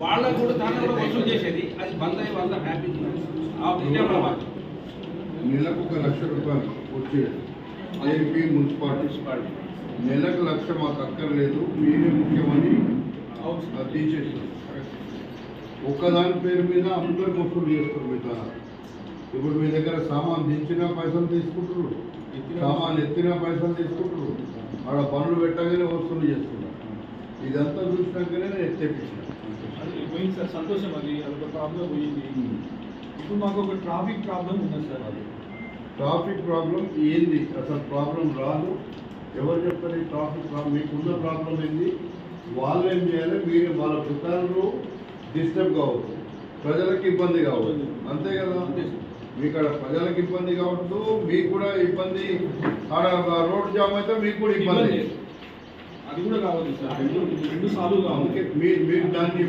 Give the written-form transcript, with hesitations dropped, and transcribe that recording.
వాళ్ళకు కూడా దాన్ని కూడా వసూలు చేసేది అది బంద్ అయ్యి వాళ్ళ హ్యాపీ నెలకు ₹1,00,000 వచ్చేది ఏపీ మున్సిపాలిటీ నెలకు 1,00,000 మాకు అక్కర్లేదు మీరే ముఖ్యమని తీసేసారు. ఒక్కదాని పేరు మీద అందరు వసూలు చేస్తారు. మీ ఇప్పుడు మీ దగ్గర సామాన్ దించిన పైసలు తీసుకుంటారు, సామాన్ ఎత్తిన పైసలు తీసుకుంటారు, ఆడ పనులు పెట్టగానే వసూలు చేస్తున్నారు. ఇదంతా చూసినాకనే నేను ఎత్తేపించిన పోయింది సార్, సంతోషం. అదొక ప్రాబ్లం పోయింది. ఇప్పుడు మాకు ఒక ట్రాఫిక్ ప్రాబ్లం ఉన్నది సార్. అది ట్రాఫిక్ ప్రాబ్లం ఏంది? అసలు ప్రాబ్లం రాదు. ఎవరు చెప్తారు ఈ ట్రాఫిక్ ప్రాబ్లం? మీకున్న ప్రాబ్లం ఏంది? వాళ్ళు ఏం చేయాలి? మీరు వాళ్ళ దుకాణాలు డిస్టర్బ్ కావద్దు, ప్రజలకు ఇబ్బంది కావద్దు, అంతే కదా. మీకు ఆడ ప్రజలకు ఇబ్బంది కావద్దు, మీకు కూడా ఇబ్బంది. ఆడ రోడ్ జామ్ అయితే మీకు కూడా ఇబ్బంది. అది కూడా కావాలి సార్, రెండు సార్లు కావాలి. మీరు దాన్ని